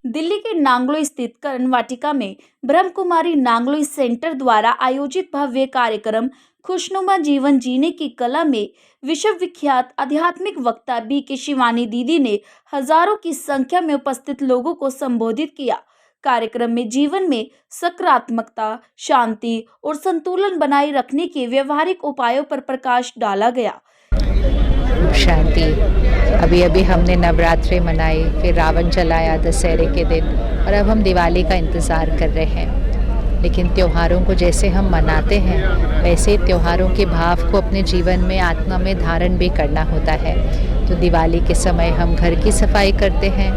दिल्ली के नांगलो स्थित कर्ण वाटिका में ब्रह्म कुमारी नांगलो सेंटर द्वारा आयोजित भव्य कार्यक्रम खुशनुमा जीवन जीने की कला में विश्व विख्यात आध्यात्मिक वक्ता बी के शिवानी दीदी ने हजारों की संख्या में उपस्थित लोगों को संबोधित किया। कार्यक्रम में जीवन में सकारात्मकता, शांति और संतुलन बनाए रखने के व्यवहारिक उपायों पर प्रकाश डाला गया। शांति। अभी अभी हमने नवरात्रि मनाई, फिर रावण जलाया दशहरे के दिन, और अब हम दिवाली का इंतज़ार कर रहे हैं। लेकिन त्योहारों को जैसे हम मनाते हैं वैसे त्योहारों के भाव को अपने जीवन में, आत्मा में धारण भी करना होता है। तो दिवाली के समय हम घर की सफाई करते हैं,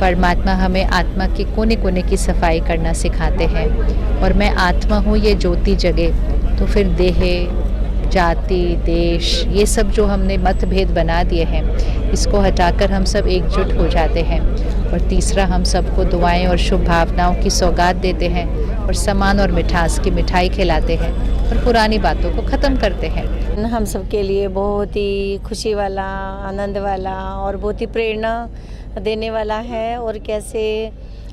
परमात्मा हमें आत्मा के कोने कोने की सफाई करना सिखाते हैं। और मैं आत्मा हूँ, ये ज्योति जगे, तो फिर देह, जाति, देश, ये सब जो हमने मतभेद बना दिए हैं, इसको हटाकर हम सब एकजुट हो जाते हैं। और तीसरा, हम सबको दुआएं और शुभ भावनाओं की सौगात देते हैं और सम्मान और मिठास की मिठाई खिलाते हैं और पुरानी बातों को ख़त्म करते हैं। हम सब के लिए बहुत ही खुशी वाला, आनंद वाला और बहुत ही प्रेरणा देने वाला है। और कैसे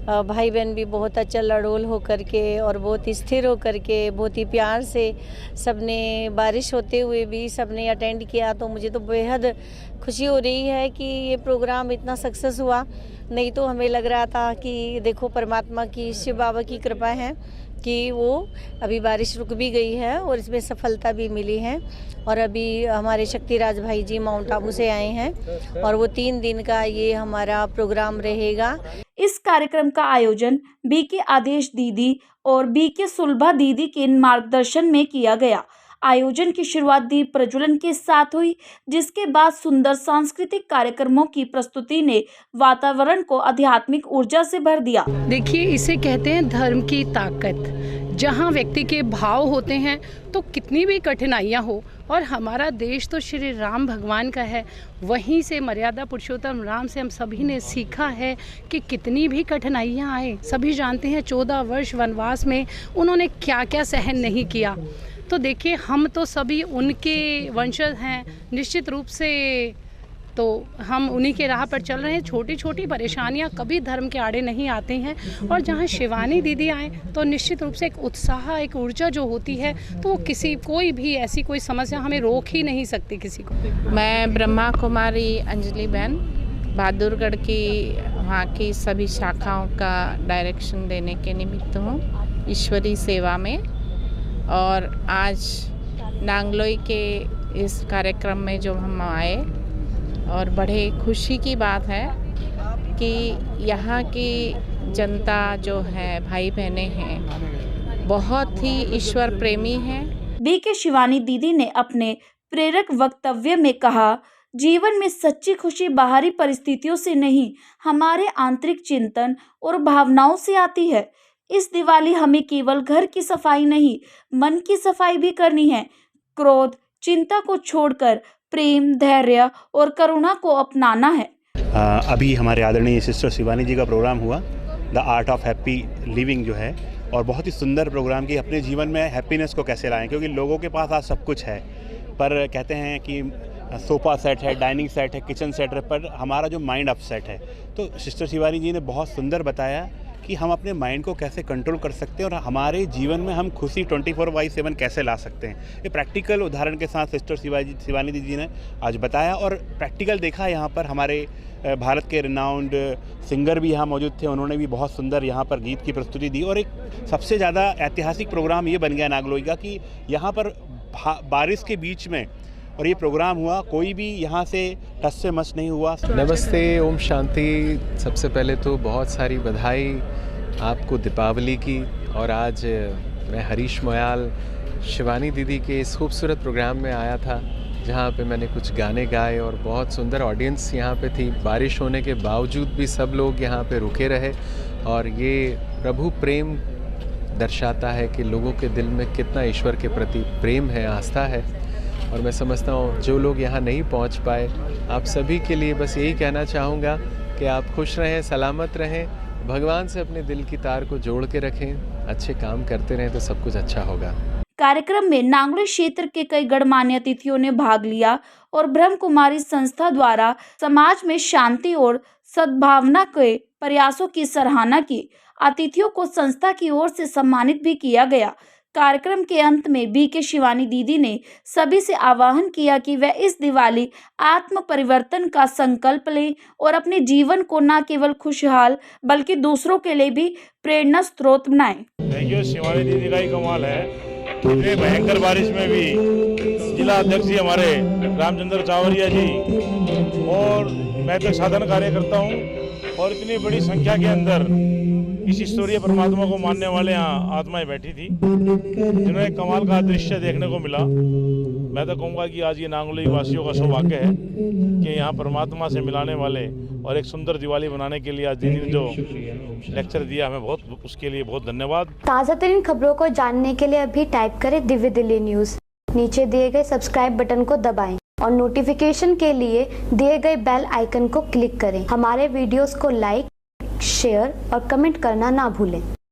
भाई बहन भी बहुत अच्छा लड़ोल होकर के और बहुत ही स्थिर होकर के, बहुत ही प्यार से सबने, बारिश होते हुए भी सबने अटेंड किया। तो मुझे तो बेहद खुशी हो रही है कि ये प्रोग्राम इतना सक्सेस हुआ। नहीं तो हमें लग रहा था कि देखो परमात्मा की, शिव बाबा की कृपा है कि वो अभी बारिश रुक भी गई है और इसमें सफलता भी मिली है। और अभी हमारे शक्तिराज भाई जी माउंट आबू से आए हैं और वो 3 दिन का ये हमारा प्रोग्राम रहेगा। इस कार्यक्रम का आयोजन बी के आदेश दीदी और बी के सुलभा दीदी के मार्गदर्शन में किया गया। आयोजन की शुरुआत दीप प्रज्वलन के साथ हुई, जिसके बाद सुंदर सांस्कृतिक कार्यक्रमों की प्रस्तुति ने वातावरण को आध्यात्मिक ऊर्जा से भर दिया। देखिए, इसे कहते हैं धर्म की ताकत। जहाँ व्यक्ति के भाव होते हैं तो कितनी भी कठिनाइयाँ हो, और हमारा देश तो श्री राम भगवान का है, वहीं से मर्यादा पुरुषोत्तम राम से हम सभी ने सीखा है कि कितनी भी कठिनाइयाँ आए, सभी जानते हैं 14 वर्ष वनवास में उन्होंने क्या क्या सहन नहीं किया। तो देखिए, हम तो सभी उनके वंशज हैं निश्चित रूप से, तो हम उन्हीं के राह पर चल रहे हैं। छोटी छोटी परेशानियां कभी धर्म के आड़े नहीं आती हैं, और जहां शिवानी दीदी आए तो निश्चित रूप से एक उत्साह, एक ऊर्जा जो होती है, तो वो कोई भी ऐसी कोई समस्या हमें रोक ही नहीं सकती किसी को। मैं ब्रह्मा कुमारी अंजलि बहन बहादुरगढ़ की, वहाँ की सभी शाखाओं का डायरेक्शन देने के निमित्त हूँ ईश्वरीय सेवा में। और आज नांगलोई के इस कार्यक्रम में जो हम आए, और बड़े खुशी की बात है कि यहाँ की जनता जो है, भाई बहनें हैं, बहुत ही ईश्वर प्रेमी हैं। बी के शिवानी दीदी ने अपने प्रेरक वक्तव्य में कहा, जीवन में सच्ची खुशी बाहरी परिस्थितियों से नहीं, हमारे आंतरिक चिंतन और भावनाओं से आती है। इस दिवाली हमें केवल घर की सफाई नहीं, मन की सफाई भी करनी है। क्रोध, चिंता को छोड़कर प्रेम, धैर्य और करुणा को अपनाना है। अभी हमारे आदरणीय सिस्टर शिवानी जी का प्रोग्राम हुआ, the art of happy living जो है, और बहुत ही सुंदर प्रोग्राम कि अपने जीवन में हैप्पीनेस को कैसे लाएं, क्योंकि लोगों के पास आज सब कुछ है, पर कहते हैं कि सोफ़ा सेट है, डाइनिंग सेट है, किचन सेट है, पर हमारा जो माइंड अपसेट है। तो सिस्टर शिवानी जी ने बहुत सुंदर बताया कि हम अपने माइंड को कैसे कंट्रोल कर सकते हैं और हमारे जीवन में हम खुशी 24/7 कैसे ला सकते हैं। ये प्रैक्टिकल उदाहरण के साथ सिस्टर शिवानी दीदी ने आज बताया, और प्रैक्टिकल देखा। यहाँ पर हमारे भारत के रिनाउंड सिंगर भी यहाँ मौजूद थे, उन्होंने भी बहुत सुंदर यहाँ पर गीत की प्रस्तुति दी। और एक सबसे ज़्यादा ऐतिहासिक प्रोग्राम ये बन गया नागलोई का कि यहाँ पर बारिश के बीच में और ये प्रोग्राम हुआ, कोई भी यहाँ से टस से मस नहीं हुआ। नमस्ते, ओम शांति। सबसे पहले तो बहुत सारी बधाई आपको दीपावली की। और आज मैं हरीश मोयाल शिवानी दीदी के इस खूबसूरत प्रोग्राम में आया था, जहाँ पे मैंने कुछ गाने गाए और बहुत सुंदर ऑडियंस यहाँ पे थी। बारिश होने के बावजूद भी सब लोग यहाँ पे रुके रहे, और ये प्रभु प्रेम दर्शाता है कि लोगों के दिल में कितना ईश्वर के प्रति प्रेम है, आस्था है। और मैं समझता हूँ जो लोग यहाँ नहीं पहुँच पाए, आप सभी के लिए बस यही कहना चाहूँगा कि आप खुश रहें, सलामत रहें, भगवान से अपने दिल की तार को जोड़ के रखें, अच्छे काम करते रहें तो सब कुछ अच्छा होगा। कार्यक्रम में नांगलो क्षेत्र के कई गणमान्य अतिथियों ने भाग लिया और ब्रह्म कुमारी संस्था द्वारा समाज में शांति और सद्भावना के प्रयासों की सराहना की। अतिथियों को संस्था की ओर से सम्मानित भी किया गया। कार्यक्रम के अंत में बीके शिवानी दीदी ने सभी से आह्वान किया कि वे इस दिवाली आत्म परिवर्तन का संकल्प लें और अपने जीवन को न केवल खुशहाल बल्कि दूसरों के लिए भी प्रेरणा स्रोत बनाएं। देखिए, शिवानी दीदी का ही कमाल है। इतने भयंकर बारिश में भी जिला अध्यक्ष जी हमारे रामचंद्र चावरिया जी और मैं तो साधन कार्य करता हूँ और इतनी बड़ी संख्या के अंदर इस ईश्वरीय परमात्मा को मानने वाले यहाँ आत्माएं बैठी थी, जिन्हें कमाल का दृश्य देखने को मिला। मैं तो कहूँगा कि आज ये नांगलोई वासियों का सौभाग्य है कि यहाँ परमात्मा से मिलाने वाले और एक सुंदर दिवाली बनाने के लिए आज दीदी ने जो लेक्चर दिया, हमें बहुत उसके लिए बहुत धन्यवाद। ताज़ा तरीन खबरों को जानने के लिए अभी टाइप करें दिव्य दिल्ली न्यूज़। नीचे दिए गए सब्सक्राइब बटन को दबाएं और नोटिफिकेशन के लिए दिए गए बेल आइकन को क्लिक करें। हमारे वीडियोस को लाइक, शेयर और कमेंट करना ना भूलें।